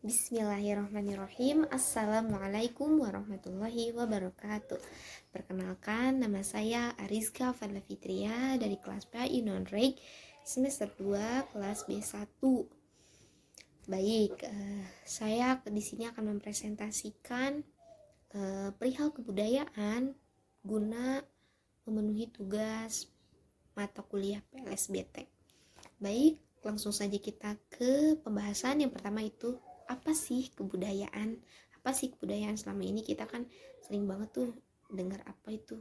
Bismillahirrahmanirrahim. Assalamualaikum warahmatullahi wabarakatuh. Perkenalkan, nama saya Arizka Fadla Fitria dari kelas PAI Non-Reg semester 2 kelas B1. Baik, saya di sini akan mempresentasikan perihal kebudayaan guna memenuhi tugas mata kuliah PLSBT. Baik, langsung saja kita ke pembahasan. Yang pertama itu, apa sih kebudayaan? Apa sih kebudayaan? Selama ini kita kan sering banget tuh dengar apa itu,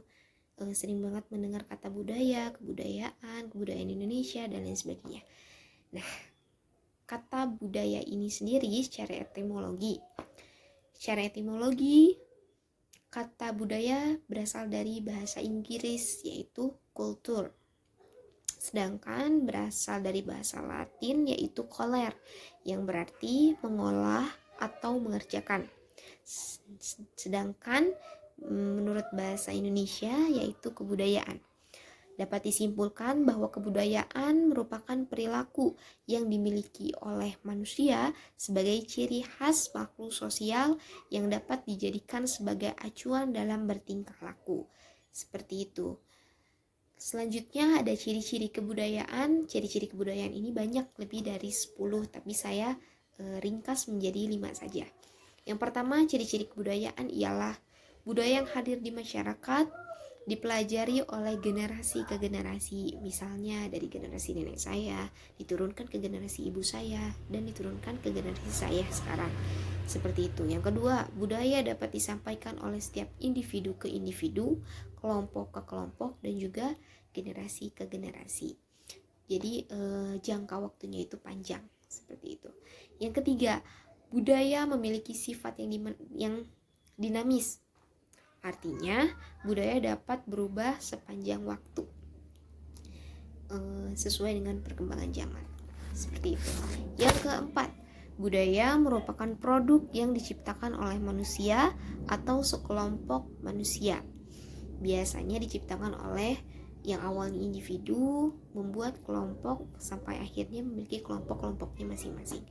sering banget mendengar kata budaya, kebudayaan Indonesia dan lain sebagainya. Nah, kata budaya ini sendiri secara etimologi, kata budaya berasal dari bahasa Inggris yaitu culture. Sedangkan berasal dari bahasa Latin yaitu coler, yang berarti mengolah atau mengerjakan. Sedangkan menurut bahasa Indonesia yaitu kebudayaan. Dapat disimpulkan bahwa kebudayaan merupakan perilaku yang dimiliki oleh manusia sebagai ciri khas makhluk sosial yang dapat dijadikan sebagai acuan dalam bertingkah laku. Seperti itu. Selanjutnya ada ciri-ciri kebudayaan. Ciri-ciri kebudayaan ini banyak, lebih dari 10, tapi saya ringkas menjadi 5 saja. Yang pertama, ciri-ciri kebudayaan ialah budaya yang hadir di masyarakat, dipelajari oleh generasi ke generasi. Misalnya dari generasi nenek saya, diturunkan ke generasi ibu saya, dan diturunkan ke generasi saya sekarang. Seperti itu. Yang kedua, budaya dapat disampaikan oleh setiap individu ke individu, kelompok ke kelompok, dan juga generasi ke generasi. Jadi jangka waktunya itu panjang, seperti itu. Yang ketiga, budaya memiliki sifat yang dinamis. Artinya, budaya dapat berubah sepanjang waktu sesuai dengan perkembangan zaman. Seperti itu. Yang keempat, budaya merupakan produk yang diciptakan oleh manusia atau sekelompok manusia. Biasanya diciptakan oleh yang awalnya individu membuat kelompok sampai akhirnya memiliki kelompok-kelompoknya masing-masing.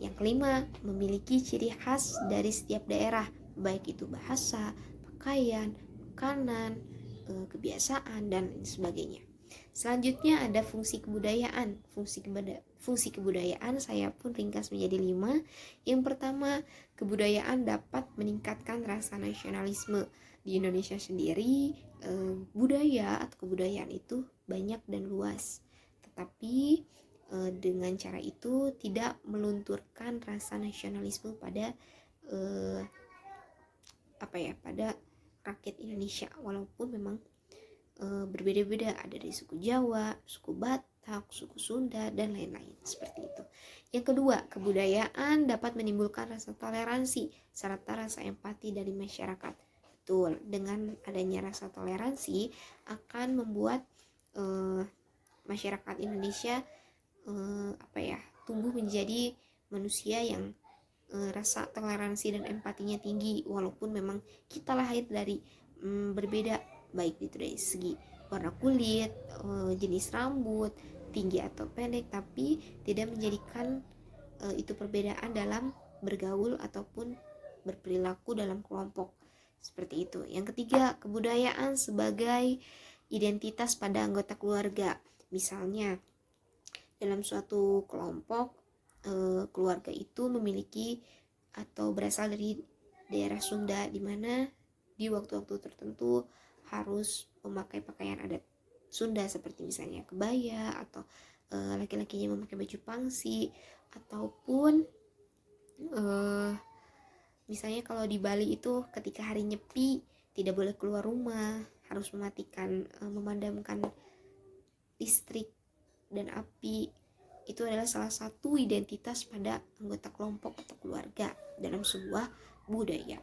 Yang kelima, memiliki ciri khas dari setiap daerah, baik itu bahasa, pakaian, makanan, kebiasaan, dan lain sebagainya. Selanjutnya ada fungsi kebudayaan. Fungsi kebudayaan saya pun ringkas menjadi 5. Yang pertama, kebudayaan dapat meningkatkan rasa nasionalisme. Di Indonesia sendiri, budaya atau kebudayaan itu banyak dan luas. Tetapi dengan cara itu tidak melunturkan rasa nasionalisme pada pada rakyat Indonesia, walaupun memang berbeda-beda, ada dari suku Jawa, suku Batak, suku Sunda, dan lain-lain, seperti itu. Yang kedua, kebudayaan dapat menimbulkan rasa toleransi serta rasa empati dari masyarakat. Betul, dengan adanya rasa toleransi akan membuat masyarakat Indonesia tumbuh menjadi manusia yang rasa toleransi dan empatinya tinggi, walaupun memang kita lahir dari berbeda, baik itu dari segi warna kulit, jenis rambut, tinggi atau pendek, tapi tidak menjadikan itu perbedaan dalam bergaul ataupun berperilaku dalam kelompok. Seperti itu. Yang ketiga, kebudayaan sebagai identitas pada anggota keluarga. Misalnya dalam suatu kelompok, keluarga itu memiliki atau berasal dari daerah Sunda, di mana di waktu-waktu tertentu harus memakai pakaian adat Sunda, seperti misalnya kebaya, atau laki-lakinya memakai baju pangsi, ataupun misalnya kalau di Bali itu ketika hari Nyepi tidak boleh keluar rumah, harus memadamkan listrik dan api. Itu adalah salah satu identitas pada anggota kelompok atau keluarga dalam sebuah budaya.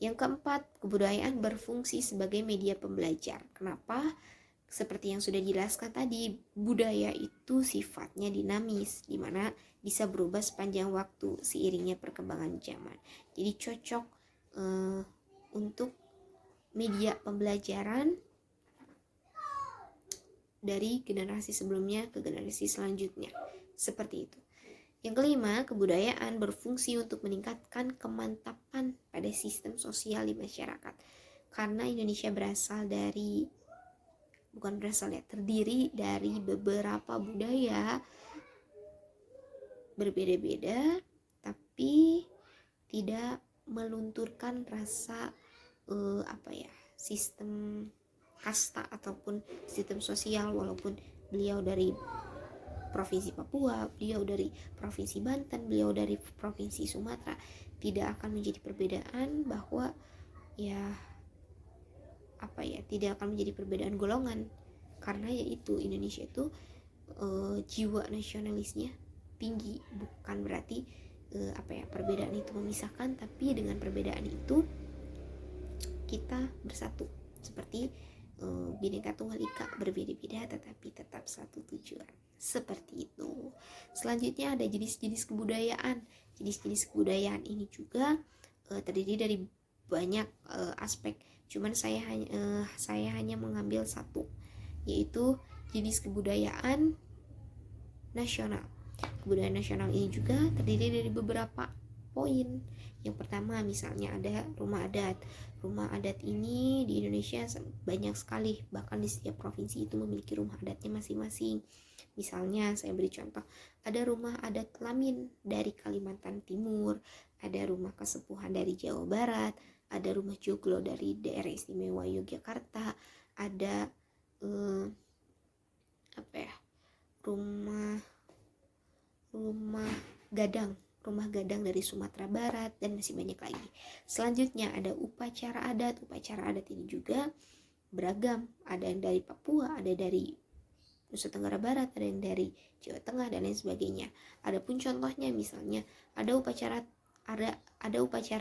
Yang keempat, kebudayaan berfungsi sebagai media pembelajar. Kenapa? Seperti yang sudah dijelaskan tadi, budaya itu sifatnya dinamis, di mana bisa berubah sepanjang waktu seiringnya perkembangan zaman. Jadi cocok untuk media pembelajaran dari generasi sebelumnya ke generasi selanjutnya. Seperti itu. Yang kelima, kebudayaan berfungsi untuk meningkatkan kemantapan pada sistem sosial di masyarakat. Karena Indonesia terdiri dari beberapa budaya berbeda-beda, tapi tidak melunturkan rasa sistem kasta ataupun sistem sosial. Walaupun beliau dari Provinsi Papua, beliau dari Provinsi Banten, beliau dari Provinsi Sumatera, tidak akan menjadi perbedaan bahwa tidak akan menjadi perbedaan golongan, karena yaitu Indonesia itu jiwa nasionalisnya tinggi. Bukan berarti perbedaan itu memisahkan, tapi dengan perbedaan itu kita bersatu, seperti Bhinneka Tunggal Ika, berbeda-beda tetapi tetap satu tujuan, seperti itu. Selanjutnya ada jenis-jenis kebudayaan. Jenis-jenis kebudayaan ini juga terdiri dari banyak aspek, cuman saya hanya mengambil satu, yaitu jenis kebudayaan nasional. Kebudayaan nasional ini juga terdiri dari beberapa poin. Yang pertama, misalnya ada rumah adat. Rumah adat ini di Indonesia banyak sekali, bahkan di setiap provinsi itu memiliki rumah adatnya masing-masing. Misalnya saya beri contoh, ada rumah adat Lamin dari Kalimantan Timur, ada rumah kesepuhan dari Jawa Barat, ada rumah joglo dari daerah istimewa Yogyakarta, ada rumah gadang dari Sumatera Barat, dan masih banyak lagi. Selanjutnya ada upacara adat. Upacara adat ini juga beragam, ada yang dari Papua, ada dari Nusa Tenggara Barat, ada yang dari Jawa Tengah, dan lain sebagainya. Adapun contohnya, misalnya ada upacara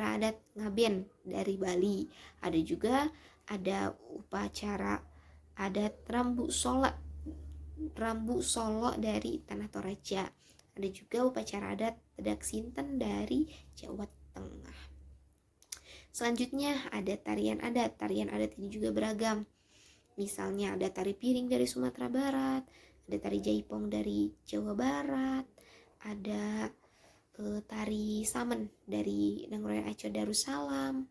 adat Ngaben dari Bali, ada upacara adat Rambu Solo dari Tanah Toraja, ada juga upacara adat Pedak Sinten dari Jawa Tengah. Selanjutnya ada tarian adat. Tarian adat ini juga beragam. Misalnya ada tari piring dari Sumatera Barat, ada tari jaipong dari Jawa Barat, ada tari samen dari Nanggroe Aco Darussalam,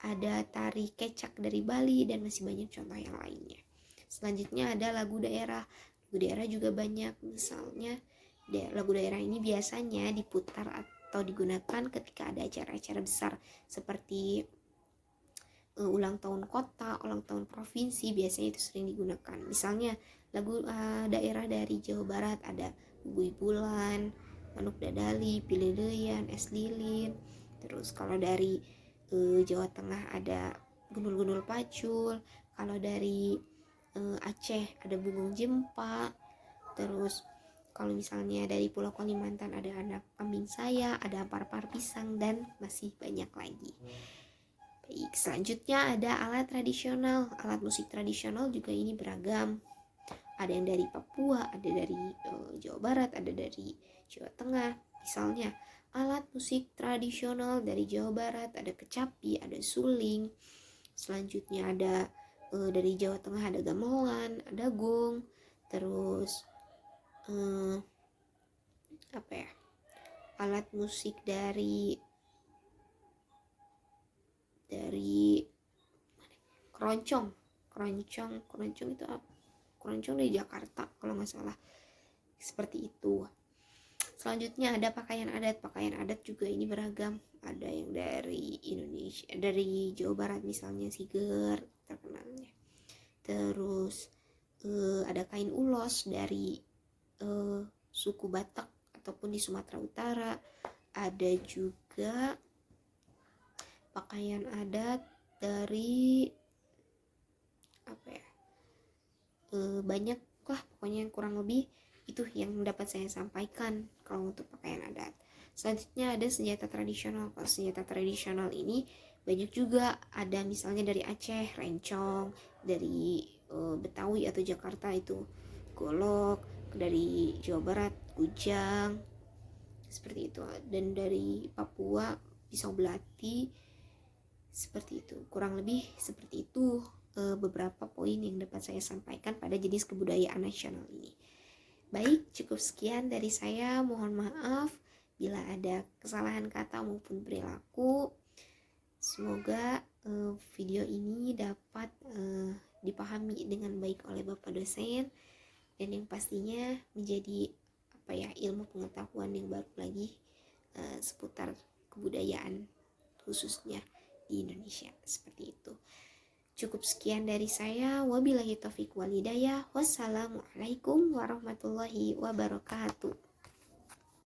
ada tari kecak dari Bali, dan masih banyak contoh yang lainnya. Selanjutnya ada lagu daerah. Lagu daerah juga banyak. Misalnya lagu daerah ini biasanya diputar atau digunakan ketika ada acara-acara besar seperti ulang tahun kota, ulang tahun provinsi, biasanya itu sering digunakan. Misalnya lagu daerah dari Jawa Barat ada Bubui Bulan, Manuk Dadali, Piledeyan, Es Lilin. Terus kalau dari Jawa Tengah ada Gunul-Gunul Pacul. Kalau dari Aceh ada Bunggung Jempa. Terus kalau misalnya dari Pulau Kalimantan ada anak kambing saya, ada par-par pisang, dan masih banyak lagi. Baik, selanjutnya ada alat tradisional. Alat musik tradisional juga ini beragam. Ada yang dari Papua, ada dari Jawa Barat, ada dari Jawa Tengah. Misalnya alat musik tradisional dari Jawa Barat ada kecapi, ada suling. Selanjutnya ada dari Jawa Tengah ada gamelan, ada gong. Terus alat musik dari keroncong itu apa? Keroncong dari Jakarta kalau nggak salah, seperti itu. Selanjutnya ada pakaian adat. Pakaian adat juga ini beragam. Ada yang dari Indonesia, dari Jawa Barat misalnya siger terkenalnya. Terus ada kain ulos dari suku Batak ataupun di Sumatera Utara. Ada juga pakaian adat dari banyak lah pokoknya, yang kurang lebih itu yang dapat saya sampaikan kalau untuk pakaian adat. Selanjutnya ada senjata tradisional. Kalau senjata tradisional ini banyak juga, ada misalnya dari Aceh rencong, dari Betawi atau Jakarta itu golok, dari Jawa Barat kujang, seperti itu, dan dari Papua pisau belati, seperti itu. Kurang lebih seperti itu beberapa poin yang dapat saya sampaikan pada jenis kebudayaan nasional ini. Baik, cukup sekian dari saya. Mohon maaf bila ada kesalahan kata maupun perilaku. Semoga video ini dapat dipahami dengan baik oleh Bapak dosen, dan yang pastinya menjadi ilmu pengetahuan yang baru lagi seputar kebudayaan khususnya di Indonesia. Seperti itu. Cukup sekian dari saya. Wabillahi taufiq wal hidayah. Wassalamualaikum warahmatullahi wabarakatuh.